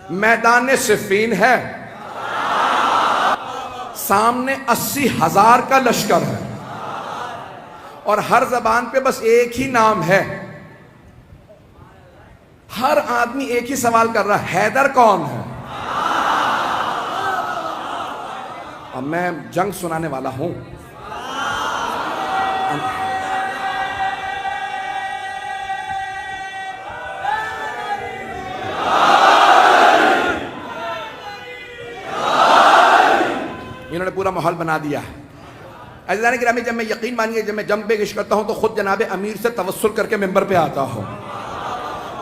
میدان صفین ہے، سامنے 80,000 کا لشکر ہے، اور ہر زبان پہ بس ایک ہی نام ہے۔ ہر آدمی ایک ہی سوال کر رہا ہے، حیدر کون ہے؟ اب میں جنگ سنانے والا ہوں۔ انہوں نے پورا ماحول بنا دیا ہے۔ عزیزان گرامی، جب میں یقین مانیے جب میں جنگ پہ عشق کرتا ہوں تو خود جناب امیر سے توسل کر کے ممبر پہ آتا ہوں،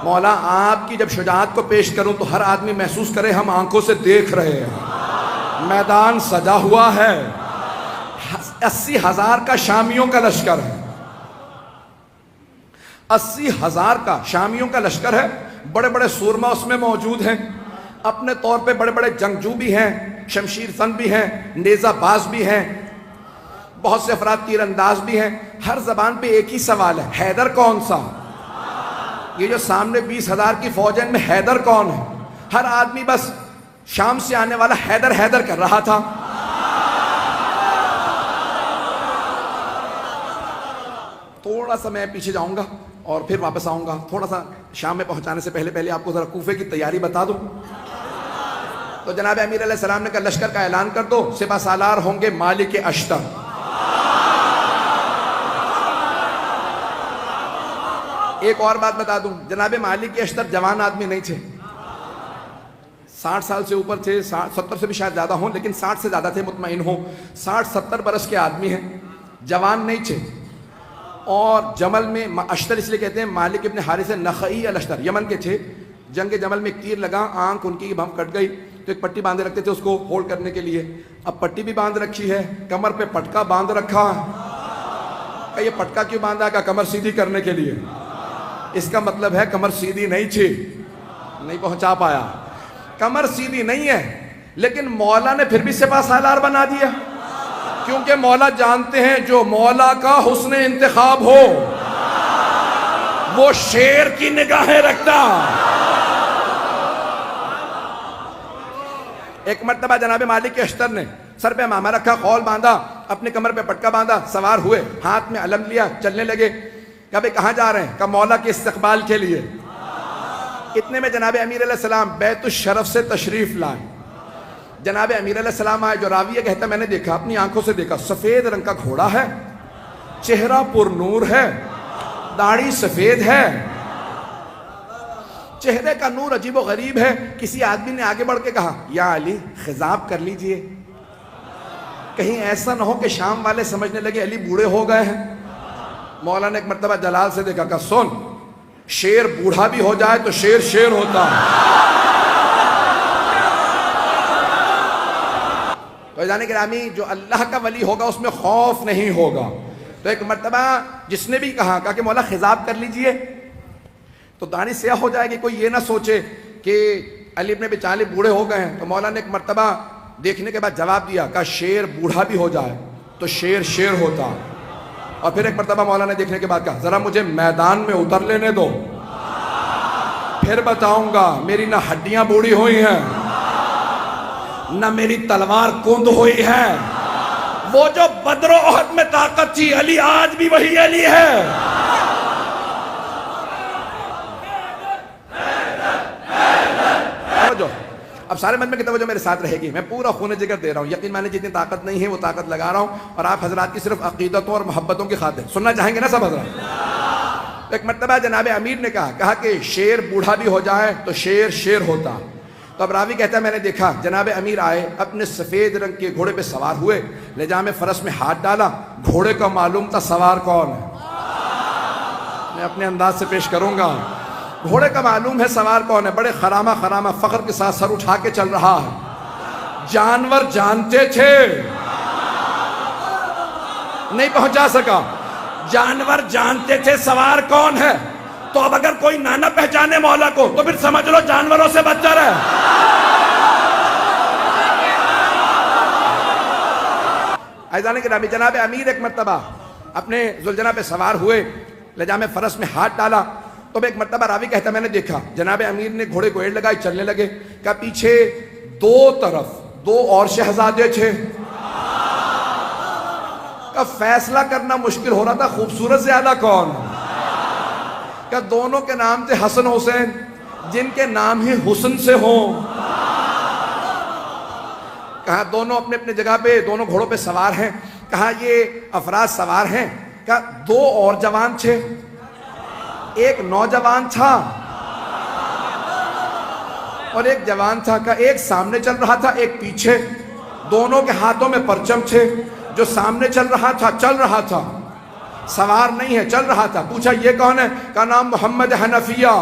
مولا آپ کی جب شجاعت کو پیش کروں تو ہر آدمی محسوس کرے ہم آنکھوں سے دیکھ رہے ہیں، میدان سجا ہوا ہے، 80,000 کا شامیوں کا لشکر ہے، 80,000 کا شامیوں کا لشکر ہے۔ بڑے بڑے سورما اس میں موجود ہیں، اپنے طور پہ بڑے بڑے جنگجو بھی ہیں، شمشیر زن بھی ہیں، نیزہ باز بھی ہیں، بہت سے افراد تیر انداز بھی ہیں۔ ہر زبان پہ ایک ہی سوال ہے، حیدر کون سا؟ یہ جو سامنے 20,000 کی فوج ہے ان میں حیدر کون ہے؟ ہر آدمی بس شام سے آنے والا حیدر حیدر کر رہا تھا۔ تھوڑا سا میں پیچھے جاؤں گا اور پھر واپس آؤں گا، تھوڑا سا شام میں پہنچانے سے پہلے آپ کو ذرا کوفے کی تیاری بتا دوں۔ تو جناب امیر علیہ السلام نے کہا لشکر کا اعلان کر دو، سپہ سالار ہوں گے مالک اشتر۔ ایک اور بات بتا دوں، جناب مالک اشتر جوان آدمی نہیں تھے، 60 سال سے اوپر تھے، 70 سے بھی شاید زیادہ ہوں، لیکن 60 سے زیادہ تھے مطمئن ہوں، 60-70 برس کے آدمی ہیں، جوان نہیں تھے۔ اور جمل میں اشتر اس لیے کہتے ہیں، مالک ابن حارث نخعی الاشتر یمن کے تھے۔ جنگ جمل میں ایک تیر لگا، آنکھ ان کی بم کٹ گئی تو ایک پٹی باندھے رکھتے تھے اس کو ہولڈ کرنے کے لیے۔ اب پٹی بھی باندھ رکھی ہے، کمر پہ پٹکا باندھ رکھا ہے، کہ یہ پٹکا کیوں باندھا؟ کہ کمر سیدھی کرنے کے لیے۔ اس کا مطلب ہے کمر سیدھی نہیں تھی، نہیں پہنچا پایا، کمر سیدھی نہیں ہے، لیکن مولا نے پھر بھی سپہ سالار بنا دیا، کیونکہ مولا جانتے ہیں جو مولا کا حسن انتخاب ہو وہ شیر کی نگاہیں رکھتا۔ ایک مرتبہ جناب مالک اشتر نے سر پہ امامہ رکھا، خول باندھا، اپنے کمر پہ پٹکا باندھا، سوار ہوئے، ہاتھ میں علم لیا، چلنے لگے۔ کہا بھئی کہاں جا رہے ہیں؟ کہا مولا کے استقبال کے لیے۔ اتنے میں جناب امیر علیہ السلام بیت الشرف سے تشریف لائے۔ جناب امیر علیہ السلام آئے، جو راوی ہے کہتا میں نے دیکھا، اپنی آنکھوں سے دیکھا، سفید رنگ کا گھوڑا ہے، چہرہ پر نور ہے، داڑھی سفید ہے، چہرے کا نور عجیب و غریب ہے۔ کسی آدمی نے آگے بڑھ کے کہا یا علی خضاب کر لیجئے، کہیں ایسا نہ ہو کہ شام والے سمجھنے لگے علی بوڑھے ہو گئے ہیں۔ مولا نے ایک مرتبہ جلال سے دیکھا، کہا سن، شیر بوڑھا بھی ہو جائے تو شیر شیر ہوتا ہے۔ تو جانے گرامی، جو اللہ کا ولی ہوگا اس میں خوف نہیں ہوگا۔ تو ایک مرتبہ جس نے بھی کہا کہ مولا خضاب کر لیجئے، تو داڑھی سیاہ ہو جائے گی، کوئی یہ نہ سوچے کہ علی ابن ابی طالب بوڑھے ہو گئے ہیں۔ تو مولا نے ایک مرتبہ دیکھنے کے بعد جواب دیا، کہا شیر بوڑھا بھی ہو جائے تو شیر شیر ہوتا۔ اور پھر ایک مرتبہ مولا نے دیکھنے کے بعد کہا ذرا مجھے میدان میں اتر لینے دو، پھر بتاؤں گا میری نہ ہڈیاں بوڑھی ہوئی ہیں نہ میری تلوار کند ہوئی ہے۔ وہ جو بدر و احد میں طاقت تھی، علی آج بھی وہی علی ہے۔ اب سارے مجمع کی توجہ میرے ساتھ رہے گی، میں پورا خون جگر دے رہا ہوں، یقین مانے جتنی طاقت نہیں ہے وہ طاقت لگا رہا ہوں، اور آپ حضرات کی صرف عقیدتوں اور محبتوں کی خاطر سننا چاہیں گے نا سب حضرات؟ ایک مرتبہ جناب امیر نے کہا کہ شیر بوڑھا بھی ہو جائے تو شیر شیر ہوتا۔ تو اب راوی کہتا ہے میں نے دیکھا جناب امیر آئے، اپنے سفید رنگ کے گھوڑے پہ سوار ہوئے، لجام فرس میں ہاتھ ڈالا، گھوڑے کا معلوم تھا سوار کون ہے، میں اپنے انداز سے پیش کروں گا۔ گھوڑے کا معلوم ہے سوار کون ہے، بڑے خرامہ فخر کے ساتھ سر اٹھا کے چل رہا ہے۔ جانور جانتے تھے، نہیں پہنچا سکا، جانور جانتے تھے سوار کون ہے۔ تو اب اگر کوئی نہ پہچانے مولا کو تو پھر سمجھ لو جانوروں سے بدتر ہے۔ عزیزان گرامی، جناب امیر ایک مرتبہ اپنے ذوالجناح پہ سوار ہوئے، لجام فرس میں ہاتھ ڈالا، تو ایک مرتبہ راوی کہتا میں نے دیکھا جناب امیر نے گھوڑے کو ایڑ لگائی، چلنے لگے، کہ پیچھے دو طرف دو اور شہزادے تھے، کہ فیصلہ کرنا مشکل ہو رہا تھا خوبصورت زیادہ کون، کہ دونوں کے نام تھے حسن حسین، جن کے نام ہی حسن سے ہوں، کہا دونوں اپنے اپنے جگہ پہ دونوں گھوڑوں پہ سوار ہیں، کہا یہ افراد سوار ہیں، کہا دو اور جوان تھے، ایک نوجوان تھا اور ایک جوان تھا، کہا ایک سامنے چل رہا تھا ایک پیچھے، دونوں کے ہاتھوں میں پرچم تھے، جو سامنے چل رہا تھا سوار نہیں ہے، چل رہا تھا، پوچھا یہ کون ہے، کا نام محمد حنفیہ،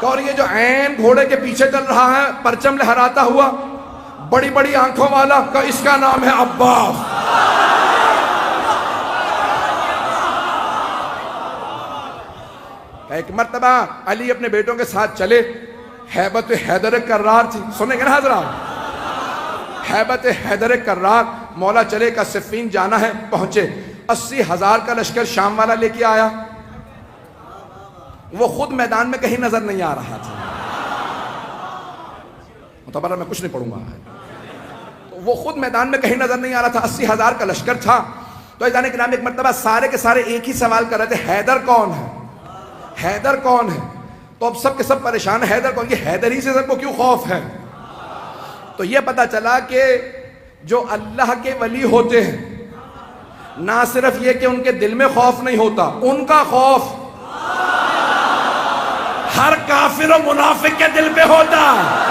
اور یہ جو عین گھوڑے کے پیچھے چل رہا ہے پرچم لہراتا ہوا بڑی بڑی آنکھوں والا، کا اس کا نام ہے عباس۔ ایک مرتبہ علی اپنے بیٹوں کے ساتھ چلے، ہیبت حیدر کرار تھی، سنیں گے نا حضرات، ہیبت حیدر کرار، مولا چلے کا صفین جانا ہے، پہنچے، 80,000 کا لشکر شام والا لے کے آیا، وہ خود میدان میں کہیں نظر نہیں آ رہا تھا، متبرہ میں کچھ نہیں پڑھوں گا، وہ خود میدان میں کہیں نظر نہیں آ رہا تھا، 80,000 کا لشکر تھا، تو عزیزان کرام ایک مرتبہ سارے کے سارے ایک ہی سوال کر رہے تھے، حیدر کون ہے، حیدر کون ہے، تو اب سب کے سب پریشان ہیں، حیدر کون، یہ حیدر ہی سے سب کو کیوں خوف ہے، تو یہ پتا چلا کہ جو اللہ کے ولی ہوتے ہیں نہ صرف یہ کہ ان کے دل میں خوف نہیں ہوتا، ان کا خوف ہر کافر و منافق کے دل پہ ہوتا ہے۔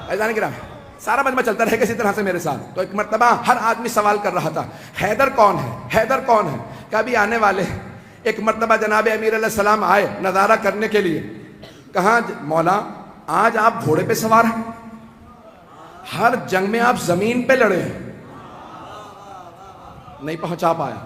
عزیزان کرام سارا مجمع چلتا رہے کسی طرح سے میرے ساتھ، تو ایک مرتبہ ہر آدمی سوال کر رہا تھا حیدر کون ہے، حیدر کون ہے، کہ ابھی آنے والے ہیں۔ ایک مرتبہ جناب امیر علیہ السلام آئے نظارہ کرنے کے لیے، کہا مولا آج آپ گھوڑے پہ سوار ہیں، ہر جنگ میں آپ زمین پہ لڑے ہیں، نہیں پہنچا پایا،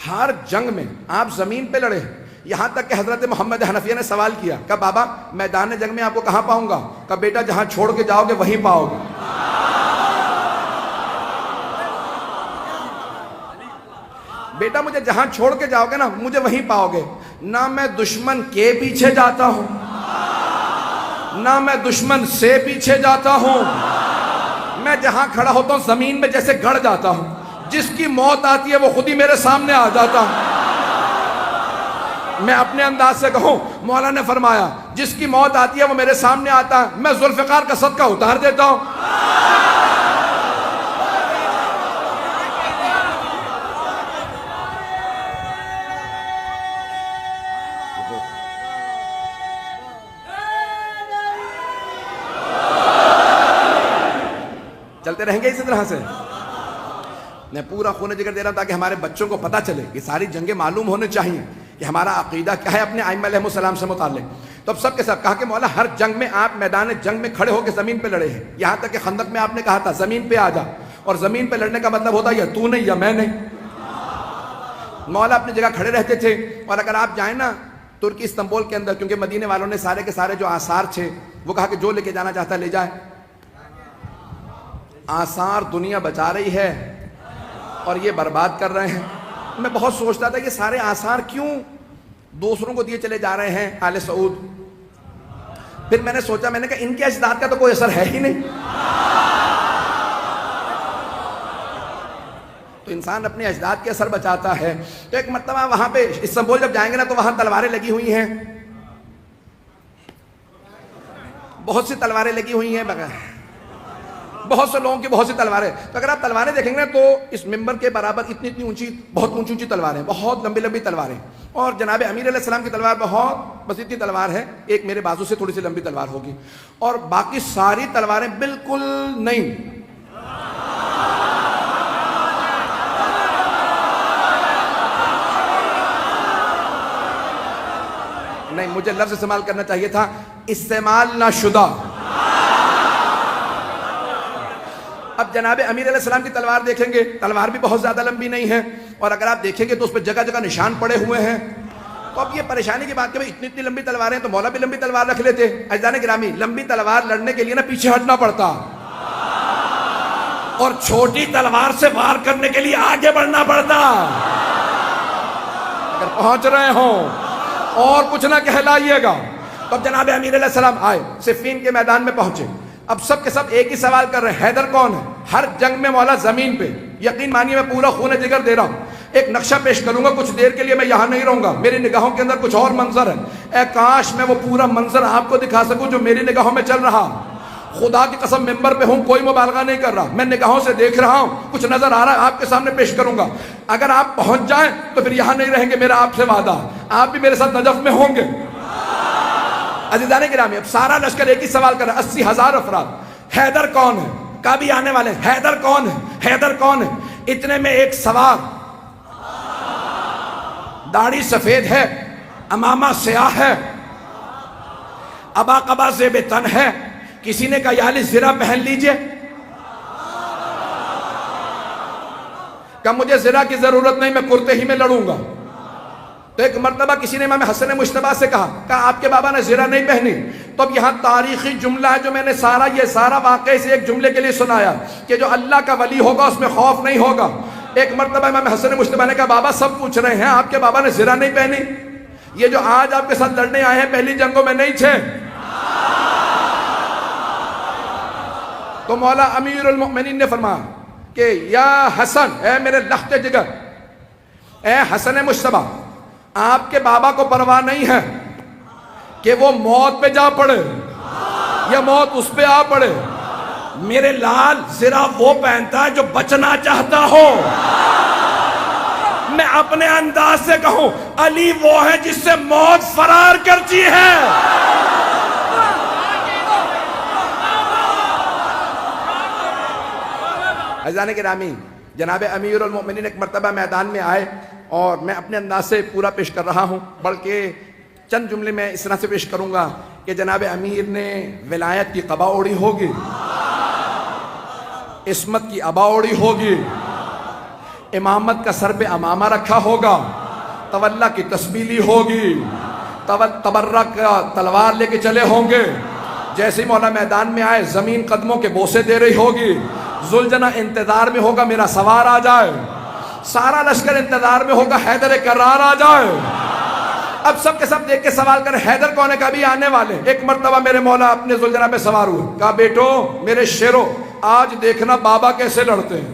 ہر جنگ میں آپ زمین پہ لڑے ہیں، یہاں تک کہ حضرت محمد حنفیہ نے سوال کیا کہ بابا میدان جنگ میں آپ کو کہاں پاؤں گا، کہ بیٹا جہاں چھوڑ کے جاؤ گے وہیں پاؤ گے۔ بیٹا مجھے جہاں چھوڑ کے جاؤ گے نا مجھے وہیں پاؤ گے، نہ میں دشمن کے پیچھے جاتا ہوں نہ میں دشمن سے پیچھے جاتا ہوں، میں جہاں کھڑا ہوتا ہوں زمین میں جیسے گڑ جاتا ہوں، جس کی موت آتی ہے وہ خود ہی میرے سامنے آ جاتا ہوں۔ میں اپنے انداز سے کہوں مولا نے فرمایا جس کی موت آتی ہے وہ میرے سامنے آتا ہے، میں ذوالفقار کا صدقہ اتار دیتا ہوں۔ چلتے رہیں گے اسی طرح سے، میں پورا خون جگر دے رہا ہوں تاکہ ہمارے بچوں کو پتہ چلے، یہ ساری جنگیں معلوم ہونے چاہیے کہ ہمارا عقیدہ کیا ہے اپنے ائمہ علیہ السلام سے متعلق۔ تو اب سب کے سب کہا کہ مولا ہر جنگ میں آپ میدان جنگ میں کھڑے ہو کے زمین پہ لڑے ہیں، یہاں تک کہ خندق میں آپ نے کہا تھا زمین پہ آ جا، اور زمین پہ لڑنے کا مطلب ہوتا ہے یا تو نہیں یا میں نہیں۔ مولا اپنی جگہ کھڑے رہتے تھے، اور اگر آپ جائیں نا ترکی استنبول کے اندر، کیونکہ مدینے والوں نے سارے کے سارے جو آثار تھے وہ کہا کہ جو لے کے جانا چاہتا لے جائے، آثار دنیا بچا رہی ہے اور یہ برباد کر رہے ہیں۔ میں بہت سوچتا تھا یہ سارے آثار کیوں دوسروں کو دیے چلے جا رہے ہیں آل سعود، پھر میں نے سوچا، میں نے کہا ان کے اجداد کا تو کوئی اثر ہے ہی نہیں، تو انسان اپنے اجداد کے اثر بچاتا ہے۔ تو ایک مرتبہ وہاں پہ استنبول جب جائیں گے نا تو وہاں تلواریں لگی ہوئی ہیں، بہت سی تلواریں لگی ہوئی ہیں، بہت سے لوگوں کی بہت سی تلواریں، تو اگر آپ تلواریں دیکھیں گے تو اس ممبر کے برابر اتنی اتنی اونچی، بہت اونچی اونچی تلواریں، بہت لمبی لمبی تلواریں، اور جناب امیر علیہ السلام کی تلوار بہت بس اتنی تلوار ہے، ایک میرے بازو سے تھوڑی سی لمبی تلوار ہوگی، اور باقی ساری تلواریں بالکل نہیں۔ نہیں، مجھے لفظ استعمال کرنا چاہیے تھا استعمال نہ شدہ۔ اب جناب امیر علیہ السلام کی تلوار دیکھیں گے، تلوار بھی بہت زیادہ لمبی نہیں ہے، اور اگر آپ دیکھیں گے تو اس پہ جگہ جگہ نشان پڑے ہوئے ہیں، تو اب یہ پریشانی کی بات کہ اتنی اتنی لمبی تلواریں، تو مولا بھی لمبی تلوار رکھ لیتے۔ عزیزان گرامی لمبی تلوار لڑنے کے لیے نا پیچھے ہٹنا پڑتا، اور چھوٹی تلوار سے وار کرنے کے لیے آگے بڑھنا پڑتا۔ اگر پہنچ رہے ہوں اور کچھ نہ کہلائیے گا. تو اب جناب امیر علیہ السلام آئے, صفین کے میدان میں پہنچے. اب سب کے سب ایک ہی سوال کر رہے ہیں, حیدر کون ہے؟ ہر جنگ میں مولا زمین پہ, یقین مانیے میں پورا خون جگر دے رہا ہوں, ایک نقشہ پیش کروں گا, کچھ دیر کے لیے میں یہاں نہیں رہوں گا, میری نگاہوں کے اندر کچھ اور منظر ہے. اے کاش میں وہ پورا منظر آپ کو دکھا سکوں جو میری نگاہوں میں چل رہا. خدا کی قسم ممبر پہ ہوں, کوئی مبالغہ نہیں کر رہا, میں نگاہوں سے دیکھ رہا ہوں, کچھ نظر آ رہا ہے, آپ کے سامنے پیش کروں گا. اگر آپ پہنچ جائیں تو پھر یہاں نہیں رہیں گے, میرا آپ سے وعدہ, آپ بھی میرے ساتھ نجف میں ہوں گے. عزیزان گرامی, اب سارا لشکر ایک ہی سوال کر رہا ہے, 80,000 افراد, حیدر کون ہے؟ کبھی آنے والے, حیدر کون ہے؟ حیدر کون ہے؟ اتنے میں ایک سوار, داڑھی سفید ہے, امامہ سیاہ ہے, ابا قبا زیب تن ہے. کسی نے کہا یا علی زرہ پہن لیجئے, کہ مجھے زرہ کی ضرورت نہیں, میں کرتے ہی میں لڑوں گا. تو ایک مرتبہ کسی نے امام حسن مجتبیٰ سے کہا آپ کے بابا نے زرہ نہیں پہنی. تو اب یہاں تاریخی جملہ ہے جو میں نے یہ سارا واقعہ سے ایک جملے کے لیے سنایا کہ جو اللہ کا ولی ہوگا اس میں خوف نہیں ہوگا. ایک مرتبہ امام حسن مجتبیٰ نے کہا بابا سب پوچھ رہے ہیں آپ کے بابا نے زرہ نہیں پہنی, یہ جو آج آپ کے ساتھ لڑنے آئے ہیں پہلی جنگوں میں نہیں تھے. تو مولا امیر المؤمنین نے فرمایا کہ یا حسن, اے میرے لخت جگر, اے حسن مجتبیٰ, آپ کے بابا کو پرواہ نہیں ہے کہ وہ موت پہ جا پڑے یا موت اس پہ آ پڑے. میرے لال زرہ وہ پہنتا ہے جو بچنا چاہتا ہو. میں اپنے انداز سے کہوں علی وہ ہے جس سے موت فرار کرتی ہے. عزیزان گرامی, جناب امیر المؤمنین ایک مرتبہ میدان میں آئے اور میں اپنے انداز سے پورا پیش کر رہا ہوں, بلکہ چند جملے میں اس طرح سے پیش کروں گا کہ جناب امیر نے ولایت کی قبا اوڑی ہوگی, عصمت کی ابا اوڑی ہوگی, امامت کا سر پہ امامہ رکھا ہوگا, تولا کی تسبیح لی ہوگی, تبرک کا تلوار لے کے چلے ہوں گے. جیسے ہی مولا میدان میں آئے زمین قدموں کے بوسے دے رہی ہوگی. ذوالجنہ انتظار میں ہوگا میرا سوار آ جائے, سارا لشکر انتظار میں ہوگا حیدر کرار آ جائے. اب سب کے سب دیکھ کے سوال کریں حیدر کون ہے, کبھی آنے والے. ایک مرتبہ میرے مولا اپنے ذوالجنہ پہ سوار ہوئے, کہا بیٹو میرے شیرو آج دیکھنا بابا کیسے لڑتے ہیں.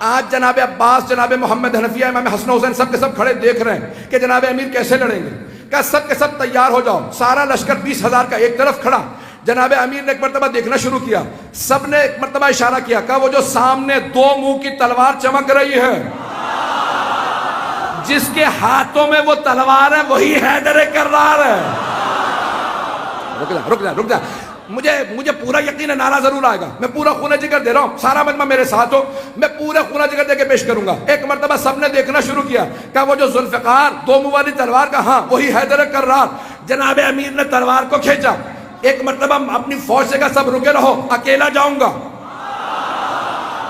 آج جناب عباس, جناب محمد حنفیہ, امام حسن حسین سب کے سب کھڑے دیکھ رہے ہیں کہ جناب امیر کیسے لڑیں گے. کہا سب کے سب تیار ہو جاؤ. سارا لشکر 20,000 کا ایک طرف کھڑا. جناب امیر نے ایک مرتبہ دیکھنا شروع کیا, سب نے ایک مرتبہ اشارہ کیا, کہا وہ جو سامنے 2 منہ کی تلوار چمک رہی ہے, جس کے ہاتھوں میں وہ تلوار ہے وہی حیدر کرار ہے. رک جا, مجھے پورا یقین ہے نعرہ ضرور آئے گا. میں پورا خون جگر دے رہا ہوں, سارا مجمع میرے ساتھ ہو, میں پورا خون جگر دے کے پیش کروں گا. ایک مرتبہ سب نے دیکھنا شروع کیا, کہا وہ جو ذوالفقار 2 منہ والی تلوار کا, ہاں وہی حیدر کرار. جناب امیر نے تلوار کو کھینچا. ایک مرتبہ اپنی فوج سے کہا سب رکے رہو, اکیلا جاؤں گا.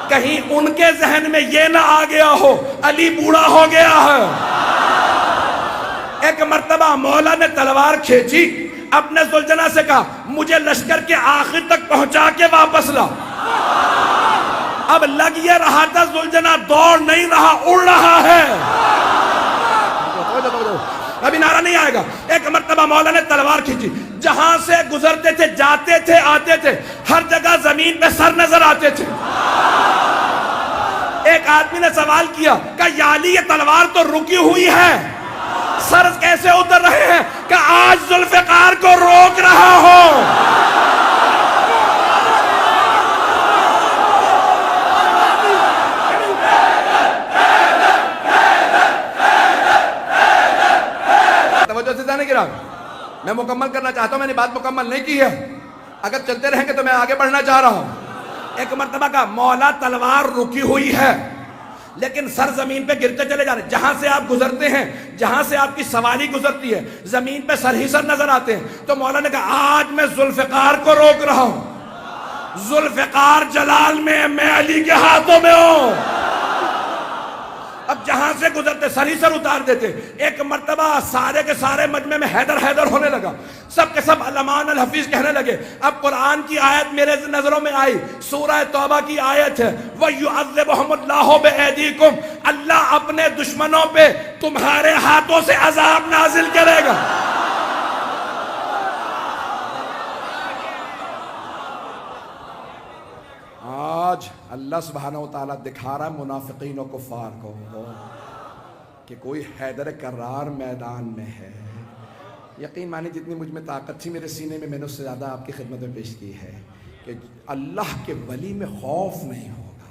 کہیں ان کے ذہن میں یہ نہ آ گیا ہو علی بوڑھا ہو گیا ہے. ایک مرتبہ مولا نے تلوار کھینچی, اپنے ذوالجنہ سے کہا مجھے لشکر کے آخر تک پہنچا کے واپس لا. اب لگ یہ رہا تھا ذوالجنہ دوڑ نہیں رہا, اڑ رہا ہے. ابھی نعرہ نہیں آئے گا. ایک مرتبہ مولا نے تلوار کھینچی, جہاں سے گزرتے تھے, جاتے تھے, آتے تھے, ہر جگہ زمین پہ سر نظر آتے تھے. ایک آدمی نے سوال کیا کہ یا علی یہ تلوار تو رکی ہوئی ہے, سر کیسے اتر رہے ہیں؟ کہ آج ذوالفقار کو روک رہا ہو. توجہ سے جانے گرا, میں مکمل کرنا چاہتا ہوں, میں نے بات مکمل نہیں کی ہے, اگر چلتے رہیں گے تو میں آگے بڑھنا چاہ رہا ہوں. ایک مرتبہ کا مولا تلوار رکی ہوئی ہے لیکن سر زمین پہ گرتے چلے جا رہے, جہاں سے آپ گزرتے ہیں, جہاں سے آپ کی سواری گزرتی ہے, زمین پہ سر ہی سر نظر آتے ہیں. تو مولا نے کہا آج میں ذوالفقار کو روک رہا ہوں. ذوالفقار جلال میں علی کے ہاتھوں میں ہوں. اب جہاں سے گزرتے سر ہی سر اتار دیتے. ایک مرتبہ سارے کے سارے مجمع میں حیدر حیدر ہونے لگا. سب کے سب علمان الحفیظ کہنے لگے. اب قرآن کی آیت میرے نظروں میں آئی, سورہ توبہ کی آیت ہے, وَيُعَذِّبُهُمُ اللَّهُ بِأَيْدِيكُمْ, اللہ اپنے دشمنوں پہ تمہارے ہاتھوں سے عذاب نازل کرے گا. آج اللہ سبحانہ وتعالیٰ دکھا رہا ہے منافقین و کفار کو کہ کوئی حیدر کرار میدان میں ہے. یقین مانی جتنی مجھ میں طاقت تھی میرے سینے میں, میں نے اس سے زیادہ آپ کی خدمت میں پیش کی ہے کہ اللہ کے ولی میں خوف نہیں ہوگا,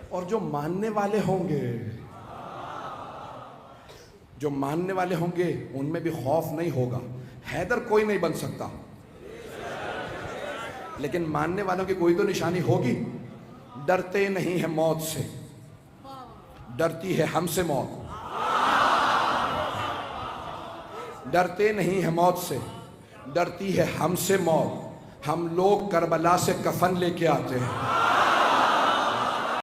اور جو ماننے والے ہوں گے, جو ماننے والے ہوں گے ان میں بھی خوف نہیں ہوگا. حیدر کوئی نہیں بن سکتا, لیکن ماننے والوں کی کوئی تو نشانی ہوگی. ڈرتے نہیں ہیں موت سے, ڈرتی ہے ہم سے موت. ڈرتے نہیں ہیں موت سے, ڈرتی ہے ہم سے موت. ہم لوگ کربلا سے کفن لے کے آتے ہیں.